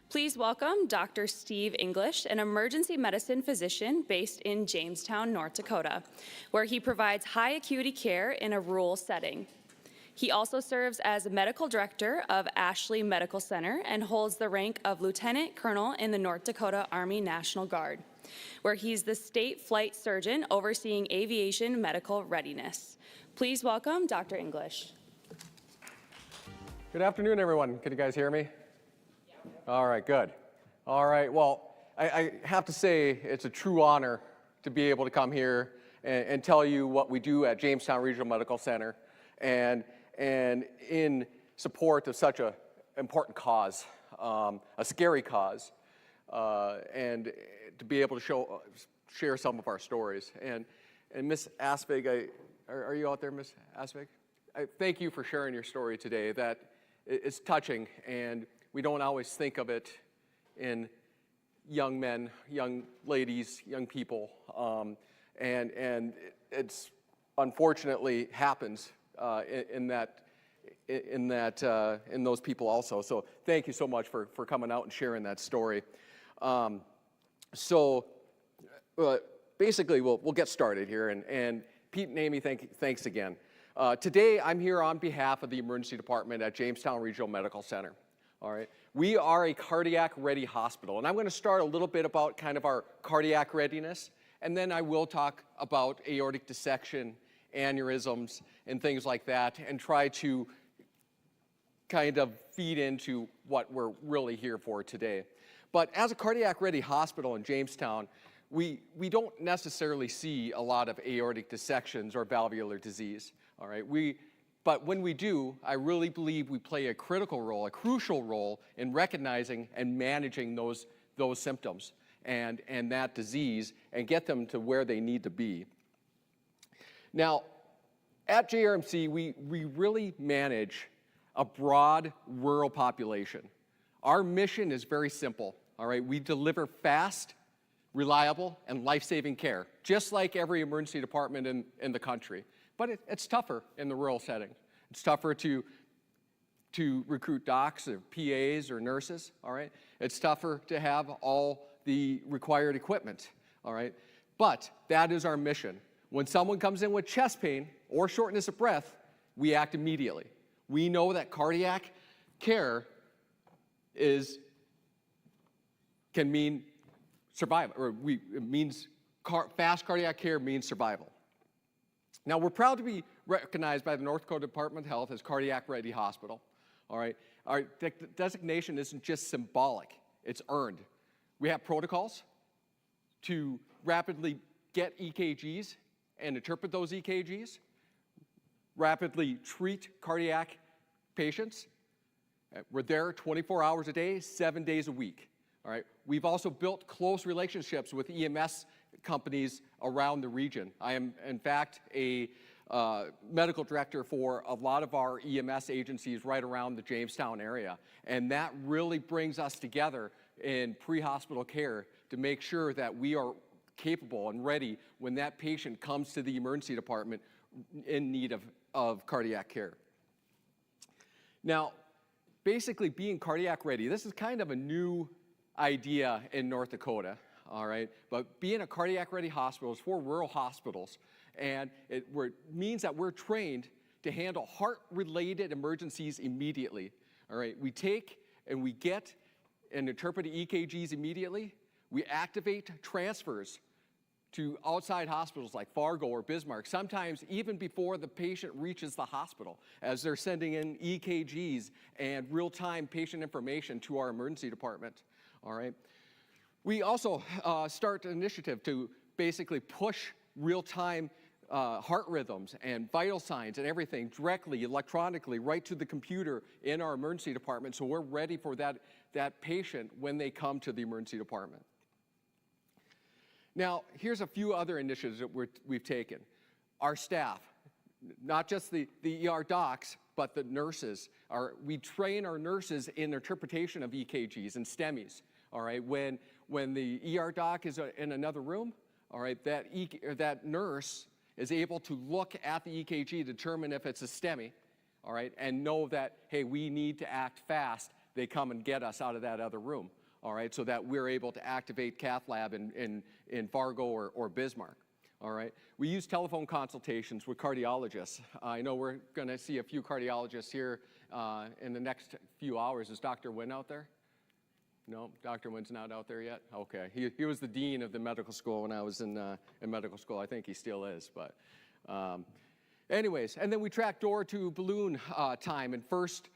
Please welcome Dr. Steve English, an emergency medicine physician based in Jamestown, North Dakota, where he provides high acuity care in a rural setting. He also serves as medical director of Ashley Medical Center and holds the rank of Lieutenant Colonel in the North Dakota Army National Guard, where he's the state flight surgeon overseeing aviation medical readiness. Please welcome Dr. English. Good afternoon, everyone. Can you guys hear me? All right, good. All right, well, I have to say it's a true honor to be able to come here and tell you what we do at Jamestown Regional Medical Center and in support of such an important cause, a scary cause, and to be able to share some of our stories. And Ms. Asvig, are you out there, Ms. Asvig? Thank you for sharing your story today. That it's touching, and we don't always think of it in young men, young ladies, young people, and it's unfortunately happens in those people also. So thank you so much for coming out and sharing that story. Basically, we'll get started here, and Pete and Amy, thanks again. Today, I'm here on behalf of the emergency department at Jamestown Regional Medical Center. All right, we are a cardiac-ready hospital, and I'm going to start a little bit about kind of our cardiac readiness, and then I will talk about aortic dissection, aneurysms, and things like that, and try to kind of feed into what we're really here for today. But as a cardiac-ready hospital in Jamestown, we don't necessarily see a lot of aortic dissections or valvular disease. All right, but when we do, I really believe we play a critical role, a crucial role in recognizing and managing those symptoms and that disease and get them to where they need to be. Now, at JRMC, we really manage a broad rural population. Our mission is very simple, all right? We deliver fast, reliable, and life-saving care, just like every emergency department in the country. But it's tougher in the rural setting. It's tougher to recruit docs or PAs or nurses, all right? It's tougher to have all the required equipment, all right? But that is our mission. When someone comes in with chest pain or shortness of breath, we act immediately. We know that cardiac care can mean survival, or fast cardiac care means survival. Now, we're proud to be recognized by the North Dakota Department of Health as Cardiac Ready Hospital, all right? Our designation isn't just symbolic, it's earned. We have protocols to rapidly get EKGs and interpret those EKGs, rapidly treat cardiac patients. We're there 24 hours a day, 7 days a week, all right? We've also built close relationships with EMS companies around the region. I am, in fact, a medical director for a lot of our EMS agencies right around the Jamestown area, and that really brings us together in pre-hospital care to make sure that we are capable and ready when that patient comes to the emergency department in need of cardiac care. Now, basically being cardiac ready, this is kind of a new idea in North Dakota. All right, but being a cardiac-ready hospital is for rural hospitals, and it means that we're trained to handle heart-related emergencies immediately. All right, we take and we get and interpret EKGs immediately. We activate transfers to outside hospitals like Fargo or Bismarck, sometimes even before the patient reaches the hospital, as they're sending in EKGs and real-time patient information to our emergency department. All right. We also start an initiative to basically push real-time heart rhythms and vital signs and everything directly, electronically, right to the computer in our emergency department, so we're ready for that patient when they come to the emergency department. Now, here's a few other initiatives that we've taken. Our staff, not just the ER docs, but the nurses. We train our nurses in interpretation of EKGs and STEMIs. All right, when the ER doc is in another room, all right, that nurse is able to look at the EKG, determine if it's a STEMI, all right, and know that, hey, we need to act fast. They come and get us out of that other room, all right, so that we're able to activate cath lab in Fargo or Bismarck. All right. We use telephone consultations with cardiologists. I know we're going to see a few cardiologists here in the next few hours. Is Dr. Wynn out there? No, Dr. Wynn's not out there yet? Okay. He was the dean of the medical school when I was in medical school. I think he still is. But anyways, and then we track door to balloon time and first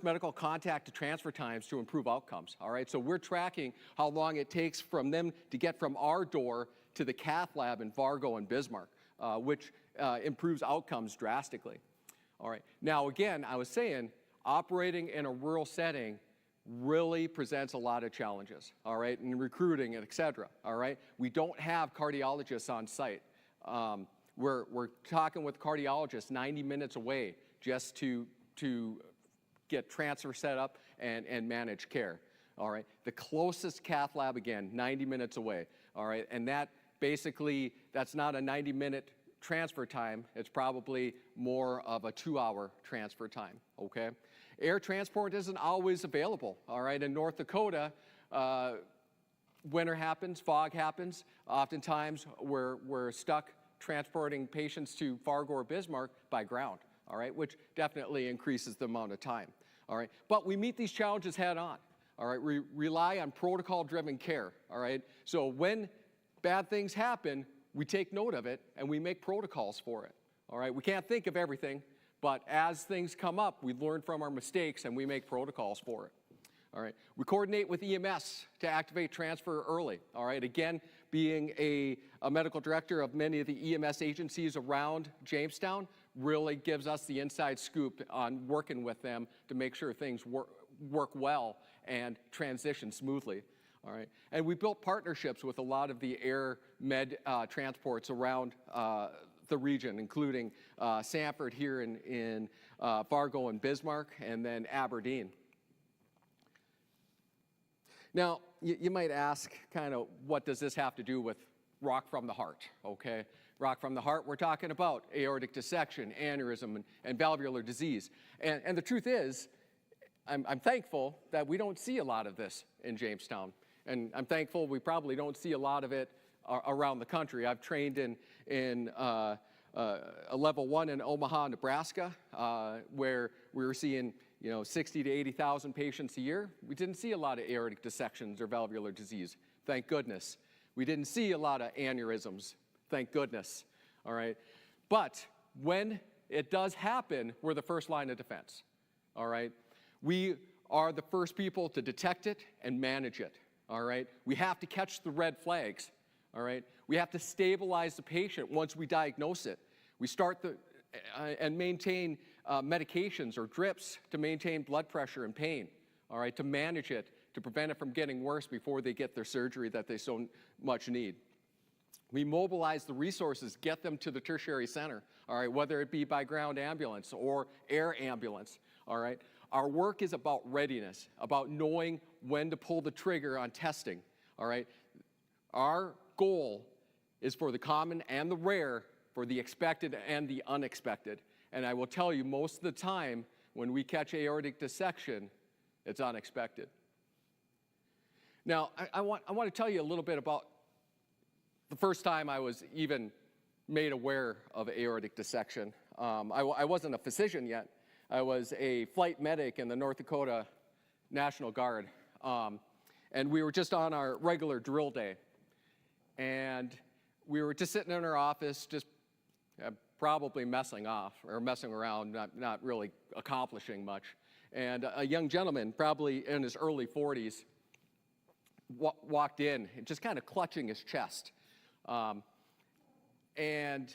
medical contact to transfer times to improve outcomes. All right. So we're tracking how long it takes from them to get from our door to the cath lab in Fargo and Bismarck, which improves outcomes drastically. All right. Now, again, I was saying, operating in a rural setting really presents a lot of challenges, all right, in recruiting and et cetera, all right? We don't have cardiologists on site. We're talking with cardiologists 90 minutes away just to get transfer set up and manage care, all right? The closest cath lab, again, 90 minutes away, all right? And that basically, that's not a 90-minute transfer time. It's probably more of a 2-hour transfer time, okay? Air transport isn't always available, all right? In North Dakota, winter happens, fog happens. Oftentimes, we're stuck transporting patients to Fargo or Bismarck by ground, all right, which definitely increases the amount of time, all right? But we meet these challenges head on, all right? We rely on protocol-driven care, all right? So when bad things happen, we take note of it and we make protocols for it, all right? We can't think of everything, but as things come up, we learn from our mistakes and we make protocols for it, all right? We coordinate with EMS to activate transfer early, all right? Again, being a medical director of many of the EMS agencies around Jamestown really gives us the inside scoop on working with them to make sure things work well and transition smoothly. All right, and we built partnerships with a lot of the air med transports around the region, including Sanford here in Fargo and Bismarck, and then Aberdeen. Now, you might ask, kind of, what does this have to do with rock from the heart, okay? Rock from the heart, we're talking about aortic dissection, aneurysm, and valvular disease. And the truth is, I'm thankful that we don't see a lot of this in Jamestown. And I'm thankful we probably don't see a lot of it around the country. I've trained in a level 1 in Omaha, Nebraska, where we were seeing 60 to 80,000 patients a year. We didn't see a lot of aortic dissections or valvular disease, thank goodness. We didn't see a lot of aneurysms, thank goodness, all right? But when it does happen, we're the first line of defense, all right? We are the first people to detect it and manage it. All right, we have to catch the red flags, all right? We have to stabilize the patient once we diagnose it. We start and maintain medications or drips to maintain blood pressure and pain, all right, to manage it, to prevent it from getting worse before they get their surgery that they so much need. We mobilize the resources, get them to the tertiary center, all right, whether it be by ground ambulance or air ambulance, all right? Our work is about readiness, about knowing when to pull the trigger on testing, all right? Our goal is for the common and the rare, for the expected and the unexpected. And I will tell you, most of the time, when we catch aortic dissection, it's unexpected. Now, I want to tell you a little bit about the first time I was even made aware of aortic dissection. I wasn't a physician yet. I was a flight medic in the North Dakota National Guard, and we were just on our regular drill day, and we were just sitting in our office, just probably messing around, not really accomplishing much, and a young gentleman, probably in his early 40s, walked in, just kind of clutching his chest, and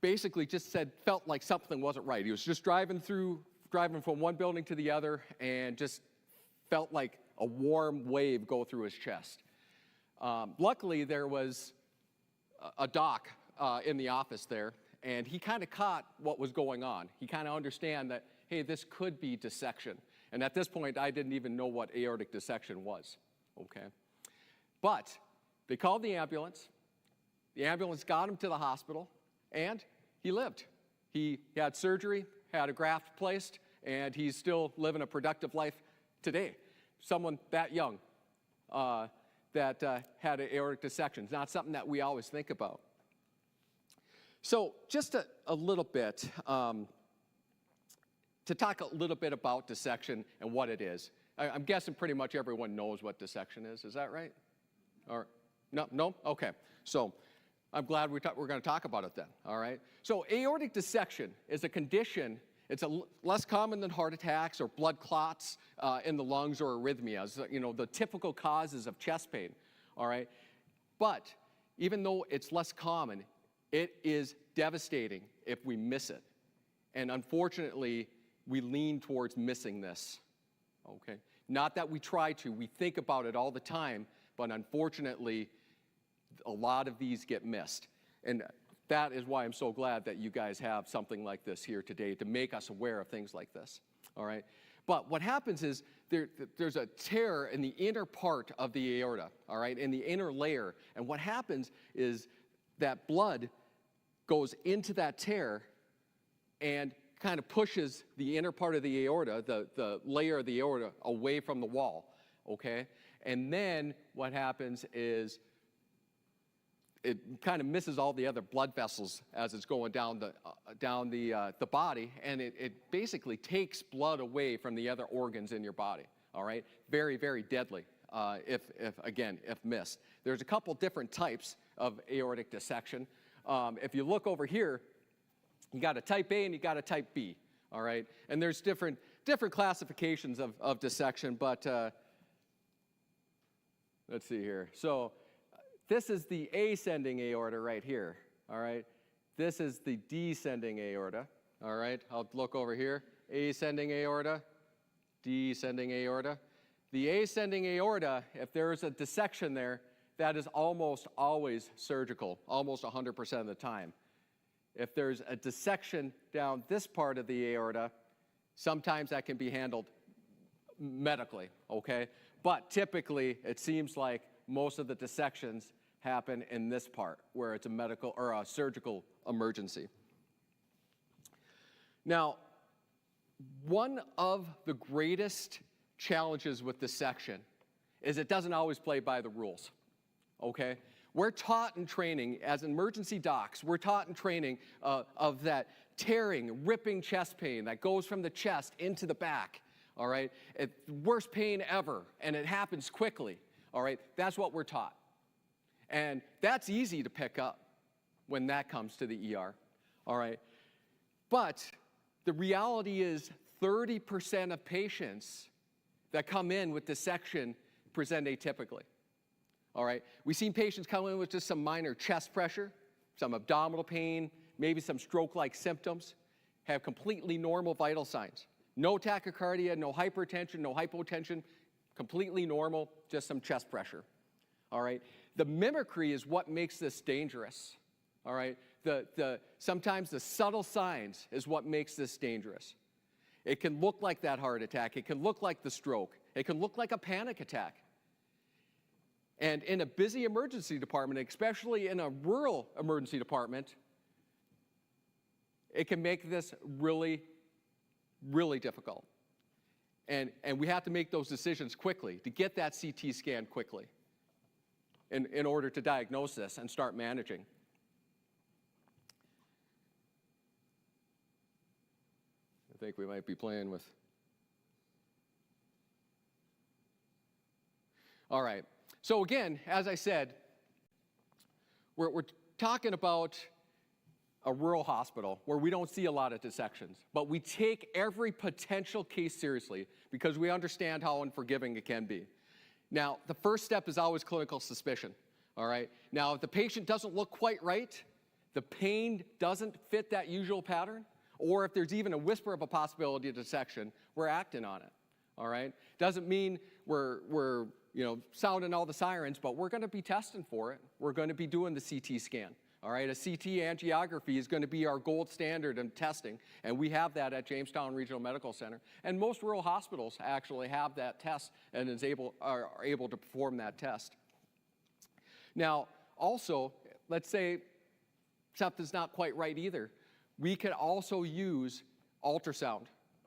basically just felt like something wasn't right. He was just driving from one building to the other and just felt like a warm wave go through his chest. Luckily, there was a doc in the office there, and he kind of caught what was going on. He kind of understand that, hey, this could be dissection. And at this point, I didn't even know what aortic dissection was, okay? But they called the ambulance. The ambulance got him to the hospital, and he lived. He had surgery, had a graft placed, and he's still living a productive life today. someone that young that had an aortic dissection. It's not something that we always think about. So just a little bit, to talk a little bit about dissection and what it is. I'm guessing pretty much everyone knows what dissection is that right? Or, no? Okay. So I'm glad we're going to talk about it then, all right? So aortic dissection is a condition, it's less common than heart attacks or blood clots in the lungs or arrhythmias, the typical causes of chest pain, all right? But even though it's less common, it is devastating if we miss it. And unfortunately, we lean towards missing this, okay? Not that we try to, we think about it all the time, but unfortunately, a lot of these get missed. And that is why I'm so glad that you guys have something like this here today to make us aware of things like this, all right? But what happens is there's a tear in the inner part of the aorta, all right, in the inner layer. And what happens is that blood goes into that tear and kind of pushes the inner part of the aorta, the layer of the aorta, away from the wall, okay? And then what happens is it kind of misses all the other blood vessels as it's going down the body, and it basically takes blood away from the other organs in your body, all right? Very, very deadly if missed. There's a couple different types of aortic dissection. If you look over here, you got a type A and you got a type B, all right? And there's different classifications of dissection, but let's see here. So this is the ascending aorta right here, all right? This is the descending aorta, all right? I'll look over here. Ascending aorta, descending aorta. The ascending aorta, if there is a dissection there, that is almost always surgical, almost 100% of the time. If there's a dissection down this part of the aorta, sometimes that can be handled medically, okay? But typically, it seems like most of the dissections happen in this part, where it's a medical or a surgical emergency. Now, one of the greatest challenges with dissection is it doesn't always play by the rules, okay? We're taught in training, as emergency docs, we're taught in training of that tearing, ripping chest pain that goes from the chest into the back, all right? It's the worst pain ever, and it happens quickly, all right? That's what we're taught. And that's easy to pick up when that comes to the ER, all right? But the reality is 30% of patients that come in with dissection present atypically. All right, we've seen patients come in with just some minor chest pressure, some abdominal pain, maybe some stroke-like symptoms, have completely normal vital signs. No tachycardia, no hypertension, no hypotension, completely normal, just some chest pressure. All right, the mimicry is what makes this dangerous. All right, sometimes the subtle signs is what makes this dangerous. It can look like that heart attack, it can look like the stroke, it can look like a panic attack. And in a busy emergency department, especially in a rural emergency department, it can make this really, really difficult. And we have to make those decisions quickly, to get that CT scan quickly in order to diagnose this and start managing. I think we might be playing with. All right. So again, as I said, we're talking about a rural hospital where we don't see a lot of dissections, but we take every potential case seriously because we understand how unforgiving it can be. Now, the first step is always clinical suspicion, all right? Now, if the patient doesn't look quite right, the pain doesn't fit that usual pattern, or if there's even a whisper of a possibility of dissection, we're acting on it, all right? Doesn't mean we're sounding all the sirens, but we're going to be testing for it. We're going to be doing the CT scan. All right, a CT angiography is going to be our gold standard in testing, and we have that at Jamestown Regional Medical Center. And most rural hospitals actually have that test and are able to perform that test. Now, also, let's say something's not quite right either. We can also use ultrasound.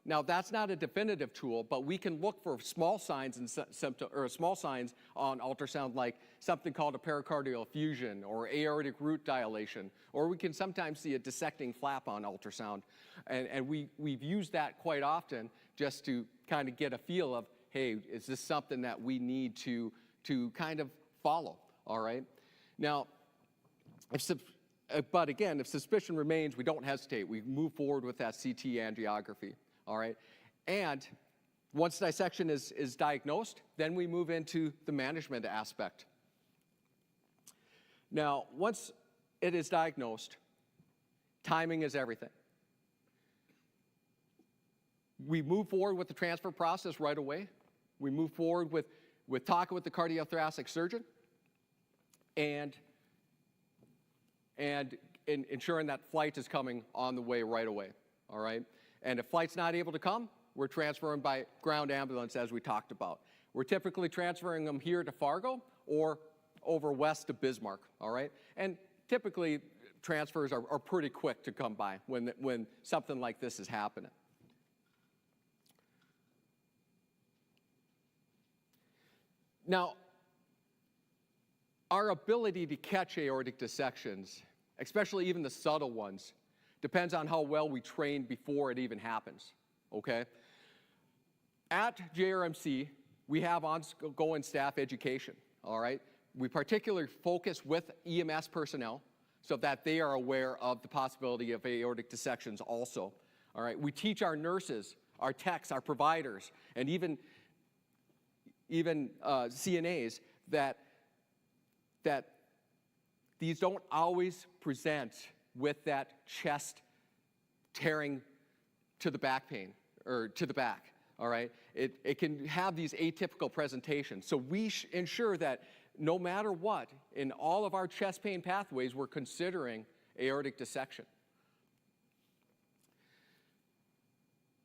Now, that's not a definitive tool, but we can look for small signs and symptoms, or small signs on ultrasound, like something called a pericardial effusion or aortic root dilation, or we can sometimes see a dissecting flap on ultrasound. And we've used that quite often just to kind of get a feel of, hey, is this something that we need to kind of follow, all right? Now, but again, if suspicion remains, we don't hesitate. We move forward with that CT angiography, all right? And once dissection is diagnosed, then we move into the management aspect. Now, once it is diagnosed, timing is everything. We move forward with the transfer process right away. We move forward with talking with the cardiothoracic surgeon and ensuring that flight is coming on the way right away, all right? And if flight's not able to come, we're transferring by ground ambulance, as we talked about. We're typically transferring them here to Fargo or over west to Bismarck, all right? And typically, transfers are pretty quick to come by when something like this is happening. Now, our ability to catch aortic dissections, especially even the subtle ones, depends on how well we train before it even happens, okay? At JRMC, we have ongoing staff education, all right? We particularly focus with EMS personnel so that they are aware of the possibility of aortic dissections also, all right? We teach our nurses, our techs, our providers, and even CNAs that these don't always present with that chest tearing to the back pain, or to the back, all right? It can have these atypical presentations. So we ensure that no matter what, in all of our chest pain pathways, we're considering aortic dissection.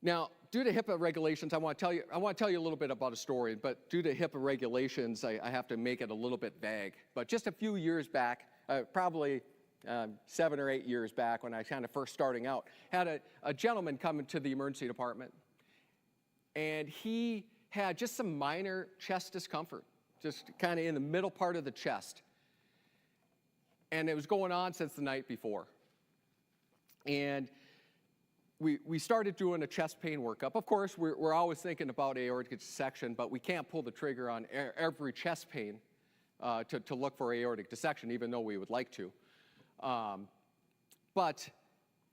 Now, due to HIPAA regulations, I want to tell you a little bit about a story, but due to HIPAA regulations, I have to make it a little bit vague. But just a few years back, probably 7 or 8 years back when I was kind of first starting out, had a gentleman come into the emergency department, and he had just some minor chest discomfort, just kind of in the middle part of the chest. And it was going on since the night before. And we started doing a chest pain workup. Of course, we're always thinking about aortic dissection, but we can't pull the trigger on every chest pain to look for aortic dissection, even though we would like to. But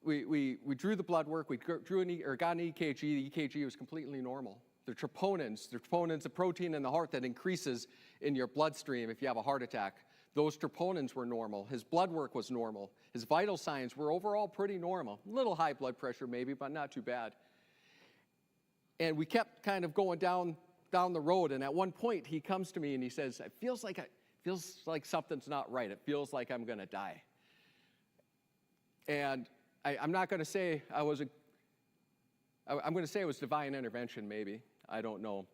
we drew the blood work, we got an EKG. The EKG was completely normal. The troponins, a protein in the heart that increases in your bloodstream if you have a heart attack. Those troponins were normal. His blood work was normal. His vital signs were overall pretty normal. A little high blood pressure maybe, but not too bad. And we kept kind of going down the road, and at one point he comes to me and he says, it feels like something's not right. It feels like I'm gonna die. And I'm not gonna say I'm gonna say it was divine intervention maybe. I don't know.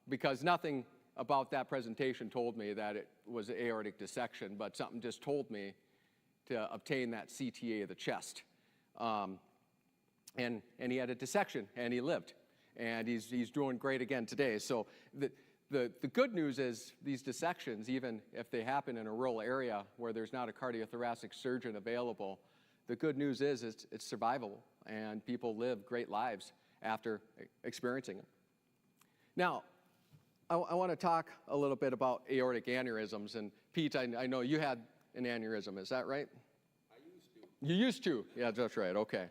Because nothing about that presentation told me that it was aortic dissection, but something just told me to obtain that CTA of the chest. And he had a dissection, and he lived. And he's doing great again today. So the good news is these dissections, even if they happen in a rural area where there's not a cardiothoracic surgeon available, the good news is it's survivable, and people live great lives after experiencing it. Now, I want to talk a little bit about aortic aneurysms. And Pete, I know you had an aneurysm, is that right? I used to. You used to? Yeah, that's right, okay.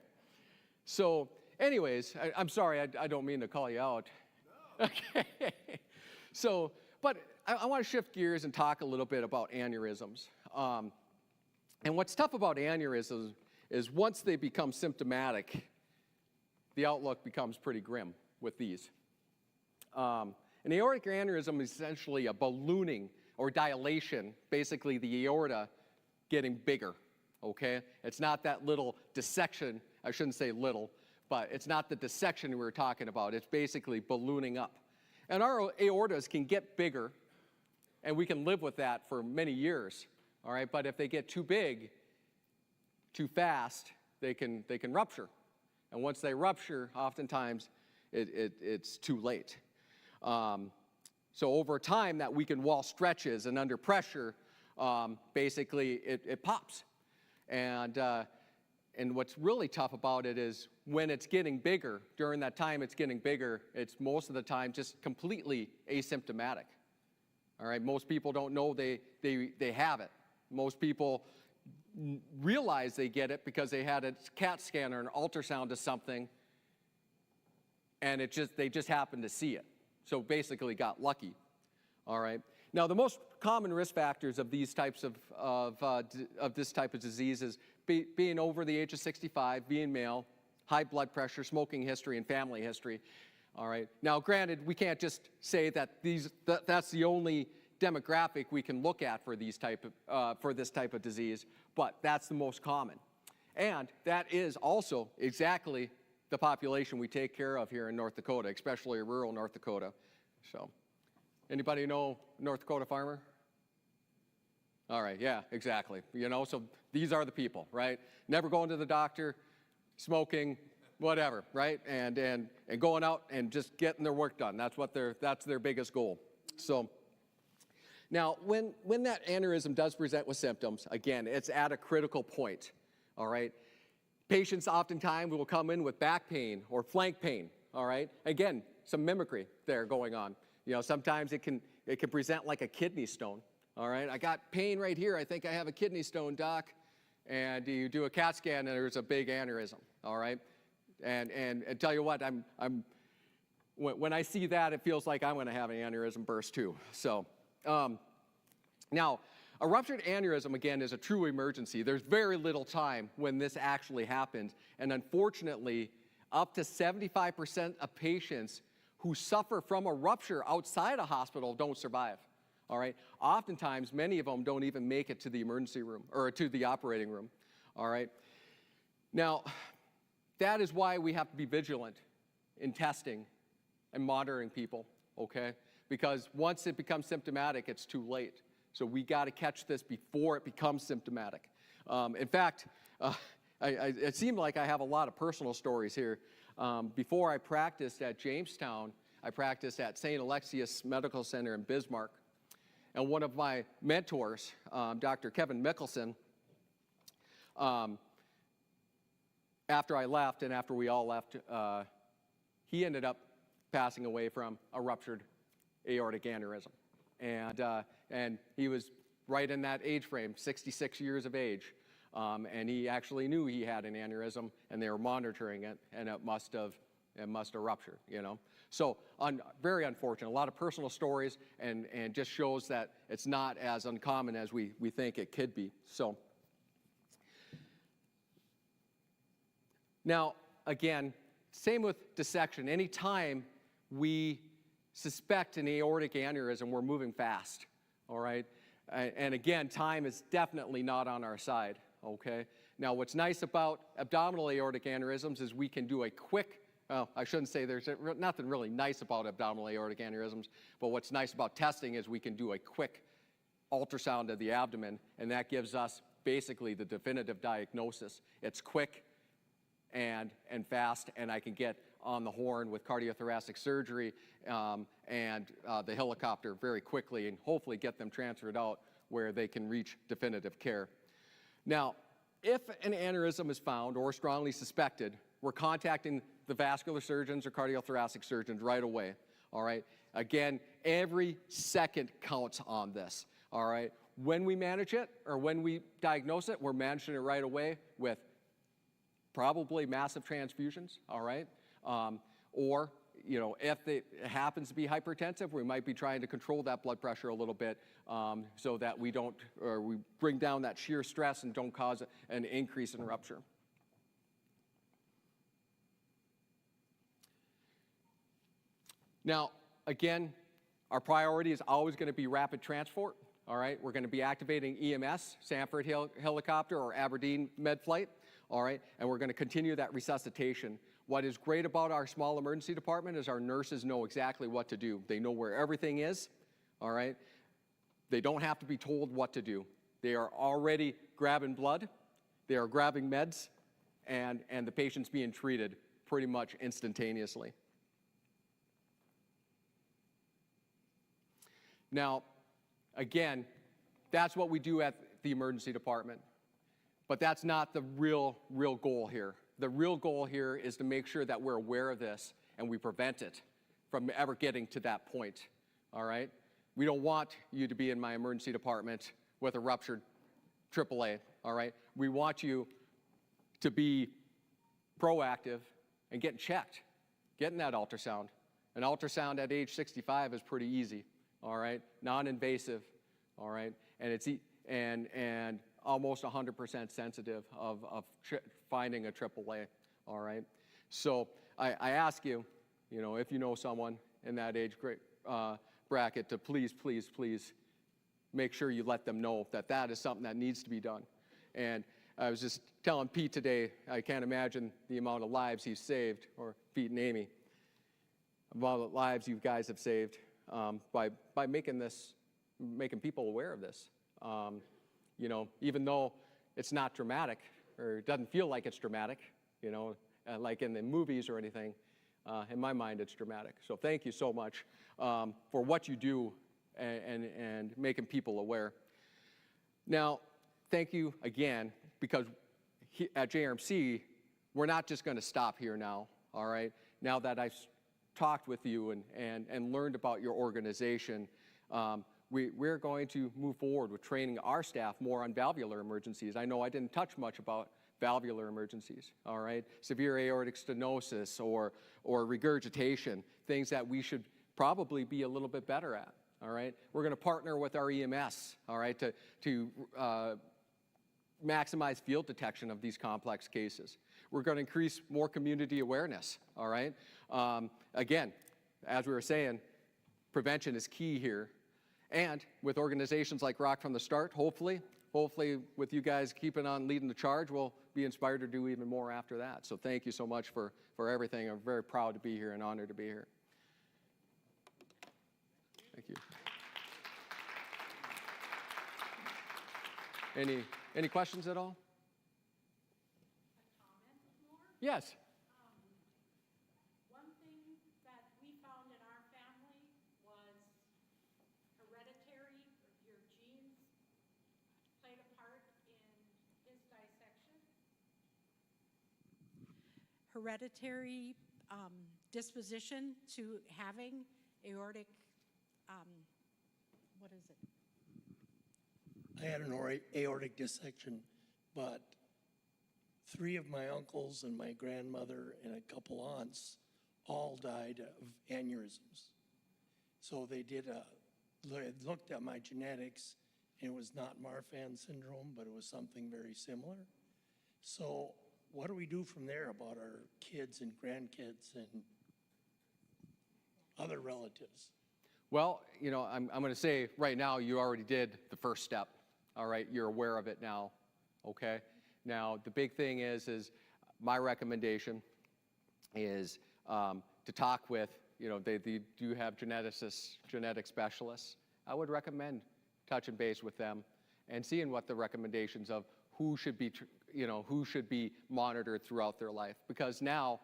So anyways, I'm sorry, I don't mean to call you out. No. Okay. So, but I want to shift gears and talk a little bit about aneurysms. And what's tough about aneurysms is once they become symptomatic, the outlook becomes pretty grim with these. An aortic aneurysm is essentially a ballooning or dilation, basically the aorta getting bigger, okay? It's not that little dissection, I shouldn't say little, but it's not the dissection we were talking about. It's basically ballooning up. And our aortas can get bigger, and we can live with that for many years, all right? But if they get too big, too fast, they can rupture. And once they rupture, oftentimes it's too late. So over time, that weakened wall stretches, and under pressure, basically it pops. And what's really tough about it is when it's getting bigger, during that time it's getting bigger, it's most of the time just completely asymptomatic. All right, most people don't know they have it. Most people realize they get it because they had a CAT scan or an ultrasound of something, and they just happened to see it. So basically got lucky. All right. Now, the most common risk factors of these types of this type of disease is being over the age of 65, being male, high blood pressure, smoking history, and family history. All right. Now, granted, we can't just say that that's the only demographic we can look at for this type of disease, but that's the most common. And that is also exactly the population we take care of here in North Dakota, especially rural North Dakota. So, anybody know North Dakota farmer? All right, yeah, exactly. You know, so these are the people, right? Never going to the doctor, smoking, whatever, right? And going out and just getting their work done. That's their biggest goal. So now, when that aneurysm does present with symptoms, again, it's at a critical point, all right? Patients oftentimes will come in with back pain or flank pain, all right? Again, some mimicry there going on. You know, sometimes it can present like a kidney stone, all right? I got pain right here. I think I have a kidney stone, doc. And you do a CAT scan, and there's a big aneurysm, all right? And tell you what, when I see that, it feels like I'm going to have an aneurysm burst too. So, now, a ruptured aneurysm, again, is a true emergency. There's very little time when this actually happens. And unfortunately, up to 75% of patients who suffer from a rupture outside a hospital don't survive, all right? Oftentimes, many of them don't even make it to the emergency room or to the operating room, all right? Now, that is why we have to be vigilant in testing and monitoring people, okay? Because once it becomes symptomatic, it's too late. So we got to catch this before it becomes symptomatic. In fact, it seemed like I have a lot of personal stories here. Before I practiced at Jamestown, I practiced at St. Alexius Medical Center in Bismarck. And one of my mentors, Dr. Kevin Mickelson, after I left and after we all left, he ended up passing away from a ruptured aortic aneurysm. And he was right in that age frame, 66 years of age. And he actually knew he had an aneurysm, and they were monitoring it, and it must have ruptured, you know. So very unfortunate. A lot of personal stories, and just shows that it's not as uncommon as we think it could be. So now, again, same with dissection. Anytime we suspect an aortic aneurysm, we're moving fast, all right? And again, time is definitely not on our side, okay? Now, what's nice about abdominal aortic aneurysms is we can do a quick, well, I shouldn't say there's nothing really nice about abdominal aortic aneurysms, but what's nice about testing is we can do a quick ultrasound of the abdomen, and that gives us basically the definitive diagnosis. It's quick and fast, and I can get on the horn with cardiothoracic surgery and the helicopter very quickly, and hopefully get them transferred out where they can reach definitive care. Now, if an aneurysm is found or strongly suspected, we're contacting the vascular surgeons or cardiothoracic surgeons right away, all right? Again, every second counts on this, all right? When we manage it or when we diagnose it, we're managing it right away with probably massive transfusions, all right? Or, you know, if it happens to be hypertensive, we might be trying to control that blood pressure a little bit so that we don't, or we bring down that shear stress and don't cause an increase in rupture. Now, again, our priority is always going to be rapid transport, all right? We're going to be activating EMS, Sanford helicopter or Aberdeen med flight, all right? And we're going to continue that resuscitation. What is great about our small emergency department is our nurses know exactly what to do. They know where everything is, all right? They don't have to be told what to do. They are already grabbing blood. They are grabbing meds, and the patient's being treated pretty much instantaneously. Now, again, that's what we do at the emergency department, but that's not the real goal here. The real goal here is to make sure that we're aware of this and we prevent it from ever getting to that point, all right? We don't want you to be in my emergency department with a ruptured AAA, all right? We want you to be proactive and getting checked, getting that ultrasound. An ultrasound at age 65 is pretty easy, all right? Non-invasive, all right? And it's and almost 100% sensitive of finding a AAA, all right? So I ask you, you know, if you know someone in that age bracket, to please make sure you let them know that that is something that needs to be done. And I was just telling Pete today, I can't imagine the amount of lives he's saved, or Pete and Amy, amount of lives you guys have saved by making people aware of this. You know, even though it's not dramatic, or it doesn't feel like it's dramatic, you know, like in the movies or anything, in my mind it's dramatic. So thank you so much for what you do and making people aware. Now, thank you again, because at JRMC, we're not just going to stop here now, all right? Now that I've talked with you and learned about your organization, we're going to move forward with training our staff more on valvular emergencies. I know I didn't touch much about valvular emergencies, all right? Severe aortic stenosis or regurgitation, things that we should probably be a little bit better at, all right? We're going to partner with our EMS, all right, to maximize field detection of these complex cases. We're going to increase more community awareness, all right? Again, as we were saying, prevention is key here. And with organizations like Rock from the Start, hopefully with you guys keeping on leading the charge, we'll be inspired to do even more after that. So thank you so much for everything. I'm very proud to be here and honored to be here. Thank you. Any questions at all? A comment more? Yes. One thing that we found in our family was hereditary, your genes played a part in his dissection. Hereditary disposition to having aortic, what is it? I had an aortic dissection, but 3 of my uncles and my grandmother and a couple aunts all died of aneurysms. So they looked at my genetics, and it was not Marfan syndrome, but it was something very similar. So what do we do from there about our kids and grandkids and other relatives? Well, you know, I'm going to say right now you already did the first step. All right, you're aware of it now, okay? Now, the big thing is my recommendation is to talk with, you know, they do have geneticists, genetic specialists. I would recommend touching base with them and seeing what the recommendations of who should be, you know, who should be monitored throughout their life. Because now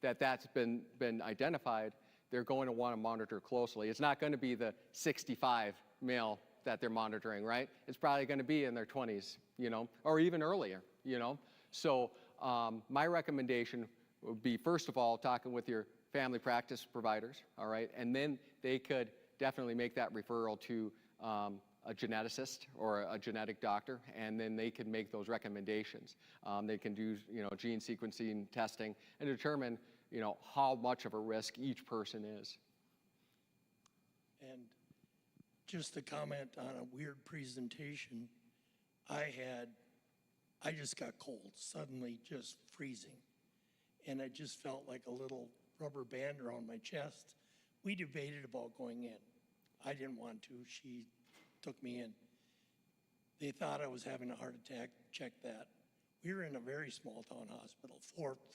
that that's been identified, they're going to want to monitor closely. It's not going to be the 65 male that they're monitoring, right? It's probably going to be in their 20s, you know, or even earlier, you know. So my recommendation would be, first of all, talking with your family practice providers, all right? And then they could definitely make that referral to a geneticist or a genetic doctor, and then they can make those recommendations. They can do, you know, gene sequencing testing and determine, you know, how much of a risk each person is. And just to comment on a weird presentation, I just got cold, suddenly just freezing. And I just felt like a little rubber band around my chest. We debated about going in. I didn't want to, she took me in. They thought I was having a heart attack, checked that. We were in a very small town hospital,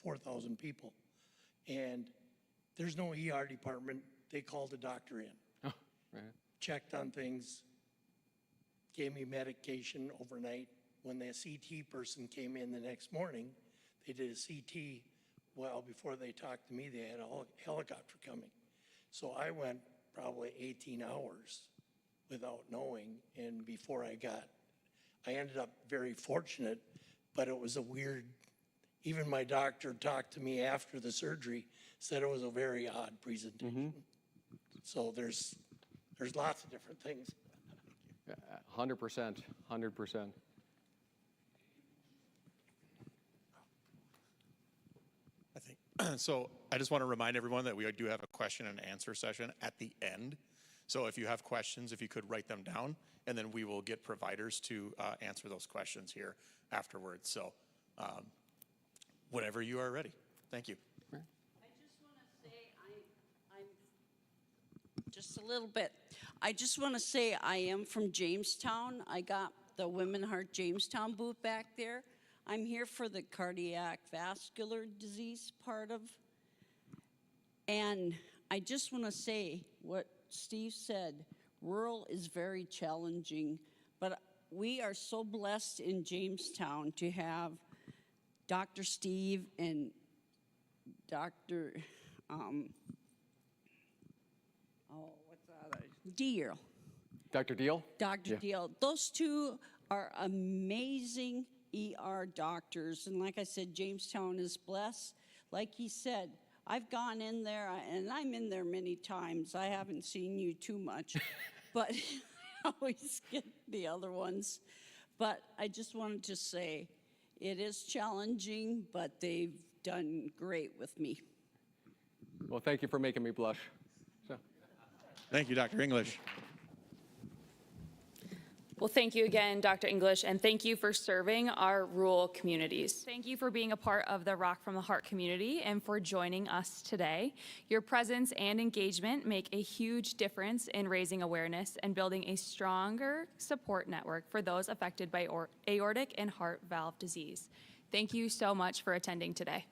4,000 people. And there's no ER department, they called a doctor in. Oh, right. Checked on things, gave me medication overnight. When the CT person came in the next morning, they did a CT, well, before they talked to me, they had a helicopter coming. So I went probably 18 hours without knowing, and before I ended up very fortunate, but it was a weird, even my doctor talked to me after the surgery, said it was a very odd presentation. So there's lots of different things. 100%, 100%. I think so. I just want to remind everyone that we do have a question and answer session at the end. So if you have questions, if you could write them down, and then we will get providers to answer those questions here afterwards. So whenever you are ready. Thank you. I just want to say I'm just a little bit. I just want to say I am from Jamestown. I got the Women Heart Jamestown booth back there. I'm here for the cardiac vascular disease part of. And I just want to say what Steve said. Rural is very challenging, but we are so blessed in Jamestown to have Dr. Steve and Dr. Deal. Dr. Deal? Dr. Deal. Those two are amazing ER doctors. And like I said, Jamestown is blessed. Like he said, I've gone in there, and I'm in there many times. I haven't seen you too much, but I always get the other ones. But I just wanted to say it is challenging, but they've done great with me. Well, thank you for making me blush. So. Thank you, Dr. English. Well, thank you again, Dr. English, and thank you for serving our rural communities. Thank you for being a part of the Rock from the Heart community and for joining us today. Your presence and engagement make a huge difference in raising awareness and building a stronger support network for those affected by aortic and heart valve disease. Thank you so much for attending today.